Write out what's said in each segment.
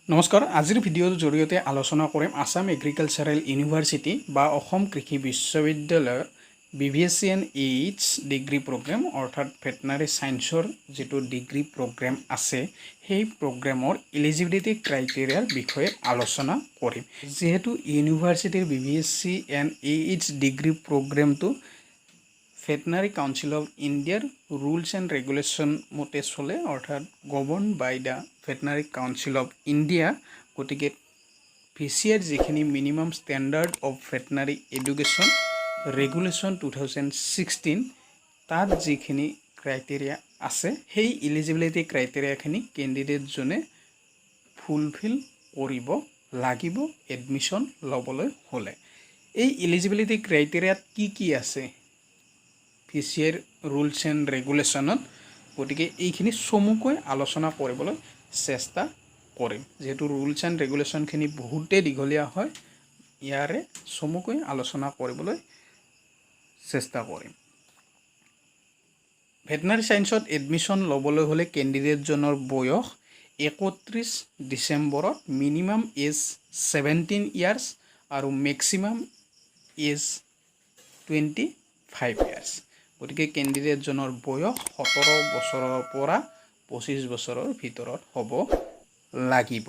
নমস্কাৰ আজিৰ ভিডিঅ'ৰ জৰিয়তে আলোচনা কৰিম আসাম এগ্ৰিকালচাৰেল ইউনিভাৰ্চিটি বা অসম কৃষি বিশ্ববিদ্যালয়ৰ BVSc and AH degree programme অৰ্থাৎ ভেটেনাৰী সায়েন্সৰ যেটো ডিগ্ৰী প্ৰগ্ৰেম আছে সেই প্ৰগ্ৰেমৰ এলিজিবিলিটি ক্ৰাইটেৰিয়াৰ বিষয়ে আলোচনা কৰিম যেহেতু ইউনিভাৰ্চিটিৰ BVSc and AH ডিগ্ৰী প্ৰগ্ৰেমটো ভেটেনাৰী কাউন্সিল অফ ইণ্ডিয়াৰ rules and regulation মতে চলে অৰ্থাৎ governed by the veterinary council of India গতিকে VCR যিখিনি minimum standard of veterinary education regulation 2016 তাত যিখিনি ক্ৰাইটেৰিয়া আছে সেই এলিজিবিলিটি ক্ৰাইটেৰিয়াখিনি কেণ্ডিডেটজনে ফুলফিল কৰিব লাগিব এডমিশ্যন ল'বলৈ হ'লে এই এলিজিবিলিটি ক্ৰাইটেৰিয়াত কি আছে VCR rules and regulation গতিকে এইখিনি চমুকৈ আলোচনা কৰিবলৈ চেষ্টা কৰিম যেহেতু rules and regulation খিনি বহুতে দীঘলীয়া হয় ইয়াৰে চমুকৈ আলোচনা কৰিবলৈ চেষ্টা কৰিম ভেটেনাৰী সায়েন্সত এডমিশ্যন ল'বলৈ হ'লে কেণ্ডিডেটজনৰ বয়স 31 ডিসেম্বৰত মিনিমাম এজ 17 ইয়াৰ্স আৰু মেক্সিমাম এজ 25 ইয়াৰ্স গতিকে কেণ্ডিডেটজনৰ বয়স 17 বছৰৰ পৰা 25 বছৰৰ ভিতৰত হ'ব লাগিব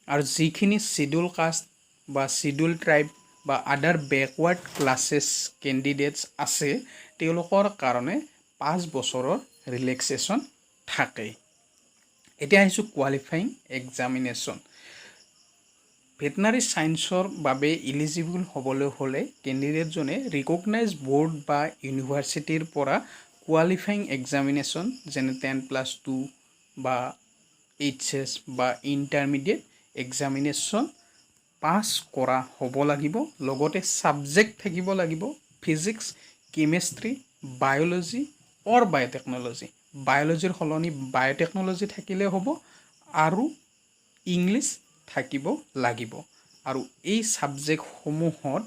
আৰু যিখিনি শিডিউল কাষ্ট বা শিডিউল ট্ৰাইব বা আদাৰ বেকৱাৰ্ড ক্লাसेस কেণ্ডিডেটস আছে তেওঁলোকৰ কাৰণে 5 বছৰৰ ৰিলেক্সেশন থাকে এতিয়া আহিছো কোৱালিফাইং এক্সামিনেশ্যন ভেটেনাৰী সায়েন্সৰ বাবে এলিজিবল হ'বলৈ হ'লে কেণ্ডিডেটজনে ৰিকগনাইজ বোৰ্ড বা ইউনিভাৰ্চিটিৰ পৰা কোৱালিফাইং এক্সামিনেশ্যন যেনে 10+2 বা HS বা ইণ্টাৰমিডিয়েট এক্সামিনেশ্যন পাছ কৰা হ'ব লাগিব লগতে সাবজেক্ট থাকিব লাগিব ফিজিক্স কেমিষ্ট্ৰি বায়োলজি অৰ বায়োটেকনলজি বায়োলজিৰ সলনি বায়োটেকনলজি থাকিলে হ'ব আৰু ইংলিছ থাকিব লাগিব আৰু এই সাবজেক্টসমূহত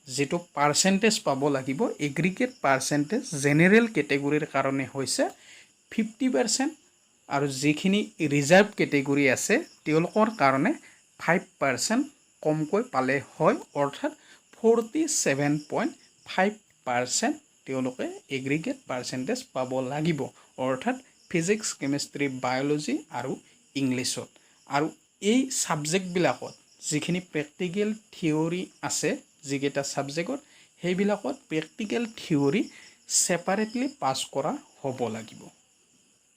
যেটো পাৰ্সেন্টেজ পাব লাগিব এগ্ৰিগেট পাৰ্সেন্টেজ জেনাৰেল ক্যাটেগৰীৰ কাৰণে হৈছে 50% আৰু যিখিনি ৰিজাৰ্ভ ক্যাটেগৰী আছে তেওঁলোকৰ কাৰণে 5% কমকৈ পালে হয় অৰ্থাৎ 47.5% তেওঁলোকে এগ্ৰিগেট পাৰ্সেন্টেজ পাব লাগিব অৰ্থাৎ ফিজিক্স কেমিষ্ট্ৰি বায়োলজি আৰু ইংলিছত আৰু এই সাবজেক্ট বিলাকত যিখিনি প্ৰ্যাকটিক্যাল থিওৰি আছে যিকেটা সাবজেক্টত সেইবিলাকত প্ৰ্যাকটিক্যাল থিওৰি সেপাৰেটলি পাস কৰা হ'ব লাগিব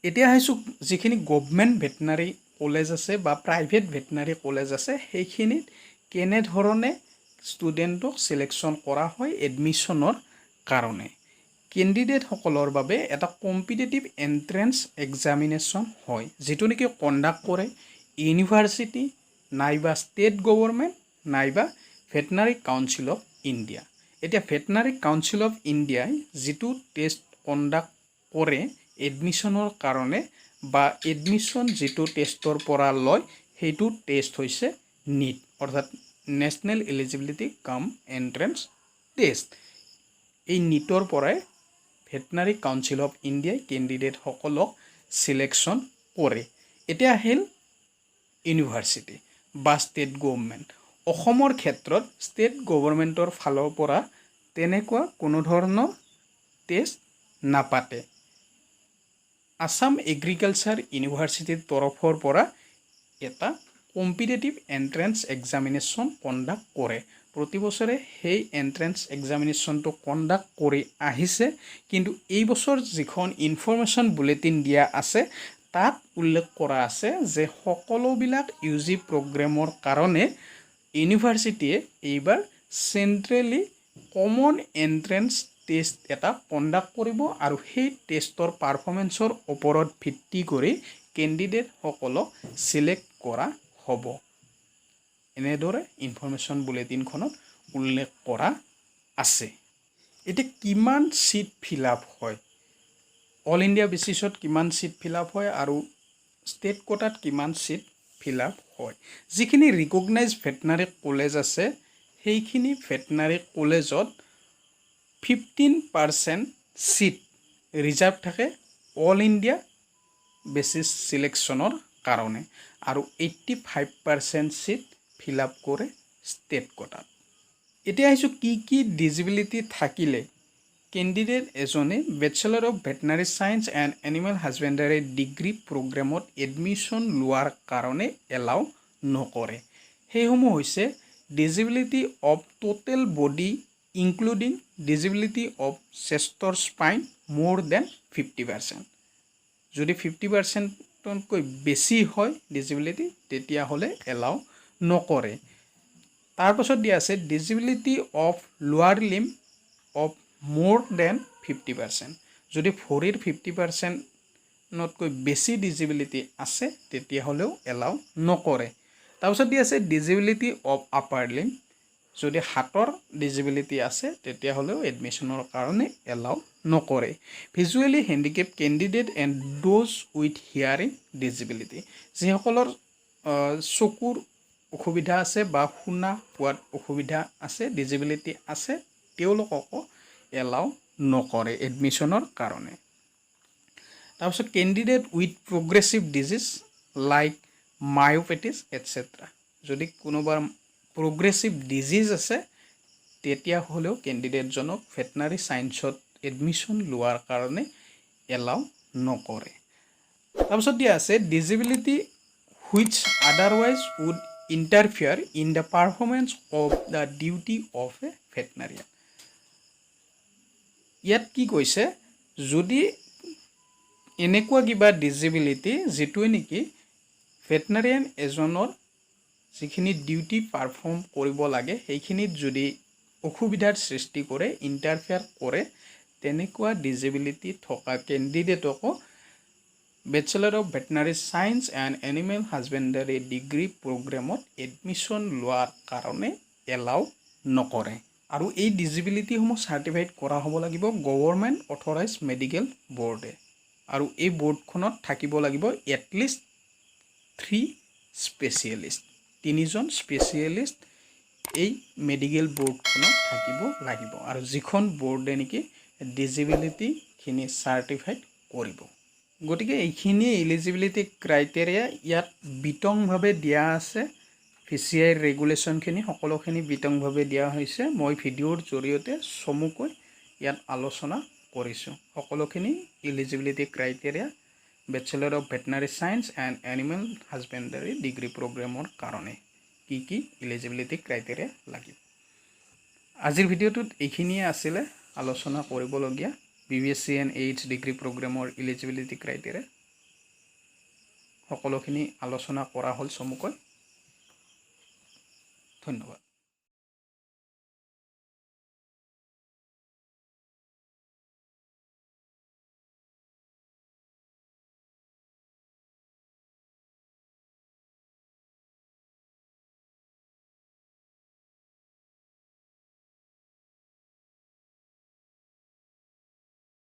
এতিয়া আহিছো যিখিনি গভৰ্নমেন্ট ভেটেনাৰী কলেজ আছে বা প্ৰাইভেট ভেটেনাৰী কলেজ আছে সেইখিনিত কেনে ধৰণে ষ্টুডেন্টক সিলেকশন কৰা হয় এডমিশনৰ কাৰণে কেণ্ডিডেট সকলৰ বাবে এটা কম্পিটিটিভ এন্ট্ৰেন্স এক্সামিনেশ্যন হয় যেটো নেকি কণ্ডাক্ট কৰে ইউনিভাৰ্চিটি নাইবা ষ্টেট গভৰ্নমেন্ট নাইবা ভেটেনাৰী কাউন্সিল অফ ইণ্ডিয়া এটা ভেটেনাৰী কাউন্সিল অফ ইণ্ডিয়াই যেটো টেষ্ট কণ্ডাক্ট কৰে এডমিশনৰ কাৰণে বা এডমিশন যেটো টেষ্টৰ পৰা লয় হেতু টেষ্ট হৈছে নিট অৰ্থাৎ নেশনাল এলিজিবিলিটি কাম এন্ট্ৰেন্স টেষ্ট এই নিটৰ পৰাই ভেটেনাৰী কাউন্সিল অফ ইণ্ডিয়াই কেণ্ডিডেট সকলক সিলেকশন কৰে এতিয়া আহিল ইউনিভাৰ্চিটি বা ষ্টেট গভৰ্নমেন্ট অসমৰ ক্ষেত্ৰত ষ্টেট গভৰ্নমেন্টৰ ফালৰ পৰা তেনেকুৱা কোনো ধৰণৰ টেষ্ট নাপাতে আসাম এগ্ৰিকালচাৰ ইউনিভাৰ্চিটিৰ তৰফৰ পৰা এটা কম্পিটিটিভ এন্ট্ৰেন্স এক্সামিনেশ্যন কণ্ডাক্ট কৰে প্ৰতি বছৰে সেই এন্ট্ৰেন্স এক্সামিনেশ্যনটো কণ্ডাক্ট কৰি আহিছে কিন্তু এই বছৰ যিখন ইনফৰমেশন বুলেটিন দিয়া আছে তাত উল্লেখ কৰা আছে যে সকলোবিলাক ইউজি প্ৰগ্ৰামৰ কাৰণে ইউনিভাৰ্চিটিয়ে এইবাৰ সেন্ট্ৰেলি কমন এন্ট্ৰেন্স টেষ্ট এটা কণ্ডাক্ট কৰিব আৰু সেই টেষ্টৰ পাৰফৰমেন্সৰ ওপৰত ভিত্তি কৰি কেণ্ডিডেট সকলক সিলেক্ট কৰা হ'ব এনেদৰে ইনফৰমেশন বুলেটিনখনত উল্লেখ কৰা আছে এতে কিমান সিট ফিল আপ হয় অল ইণ্ডিয়া বেচিছত কিমান সিট ফিল আপ হয় আৰু ষ্টেট কোটাত কিমান সিট ফিল আপ হয় যিখিনি ৰিকগনাইজ ভেটেনাৰী কলেজ আছে সেইখিনি ভেটেনাৰী কলেজত 15% সিট ৰিজাৰ্ভ থাকে অল ইণ্ডিয়া বেচিছ সিলেকশনৰ কাৰণে আৰু 85% সিট ফিল আপ কৰে ষ্টেট কোটাত। এতিয়া আহিছোঁ কি ডিজেবিলিটি থাকিলে কেণ্ডিডেট এজনে bachelor of veterinary science and animal husbandry degree প্ৰগ্ৰেমত এডমিশ্যন লোৱাৰ কাৰণে এলাউ নকৰে। সেইসমূহ হৈছে disability of total body including disability of chest or spine more than 50%। যদি 50%তকৈ বেছি হয় ডিজেবিলিটি তেতিয়াহ'লে এলাউ নকৰে। তাৰপাছত দিয়া আছে ডিজেবিলিটি অফ লোৱাৰ লিম্ব অফ মোৰ দেন 50%। যদি ভৰিৰ 50%তকৈ বেছি ডিজেবিলিটি আছে তেতিয়াহ'লেও এলাউ নকৰে। তাৰপিছত দিয়া আছে ডিজেবিলিটি অফ আপাৰ লিম্ব। যদি হাতৰ ডিজেবিলিটি আছে তেতিয়াহ'লেও এডমিশ্যনৰ কাৰণে এলাউ নকৰে। Visually handicap candidate and those with hearing disability, যিসকলৰ চকুৰ অসুবিধা আছে বা শুনা পোৱাত অসুবিধা আছে, ডিজেবিলিটি আছে, তেওঁলোককো এলাউ নকৰে এডমিশ্যনৰ কাৰণে। তাৰপিছত candidate with progressive disease like myopathies etcetera, যদি কোনোবাৰ প্ৰগ্ৰেছিভ ডিজিজ আছে তেতিয়াহ'লেও কেণ্ডিডেটজনক ভেটেনাৰী ছায়েন্সত এডমিশ্যন লোৱাৰ কাৰণে এলাউ নকৰে। তাৰপিছত দিয়া আছে disability which otherwise would interfere in the performance of the duty of a veterinarian. ইয়াত কি কৈছে, যদি এনেকুৱা কিবা ডিজেবিলিটি যিটোৱে নেকি ভেটেনাৰিয়ান এজনৰ যিখিনি ডিউটি পাৰফৰ্ম কৰিব লাগে সেইখিনিত যদি অসুবিধাৰ সৃষ্টি কৰে, ইণ্টাৰফেয়াৰ কৰে, তেনেকুৱা ডিজেবিলিটি থকা কেণ্ডিডেটকো bachelor of veterinary science and animal husbandry degree প্ৰগ্ৰেমত এডমিশ্যন লোৱাৰ কাৰণে এলাউ নকৰে। আৰু এই ডিজেবিলিটিসমূহ চাৰ্টিফাইড কৰা হ'ব লাগিব গভৰ্ণমেণ্ট অথৰাইজ মেডিকেল বৰ্ডে। আৰু এই বৰ্ডখনত থাকিব লাগিব এটলিষ্ট 3 স্পেচিয়েলিষ্ট, 3জন স্পেচিয়েলিষ্ট এই মেডিকেল বৰ্ডখনত থাকিব লাগিব, আৰু যিখন বৰ্ডে নেকি ডিজেবিলিটিখিনি চাৰ্টিফাইড কৰিব। গতিকে এইখিনি এলিজিবিলিটি ক্ৰাইটেৰিয়া ইয়াত বিতংভাৱে দিয়া আছে। VCI ৰেগুলেশ্যনখিনি সকলোখিনি বিতংভাৱে দিয়া হৈছে। মই ভিডিঅ'ৰ জৰিয়তে চমুকৈ ইয়াত আলোচনা কৰিছোঁ সকলোখিনি eligibility criteria bachelor of veterinary science and animal husbandry degree প্ৰগ্ৰেমৰ কাৰণে কি এলিজিবিলিটি ক্ৰাইটেৰিয়া লাগিব। আজিৰ ভিডিঅ'টোত এইখিনিয়ে আছিলে আলোচনা কৰিবলগীয়া BBSc ডিগ্ৰী প্ৰগ্ৰেমৰ এলিজিবিলিটি ক্ৰাইটেৰিয়া। সকলোখিনি আলোচনা কৰা হ'ল চমুকৈ। ধন্যবাদ।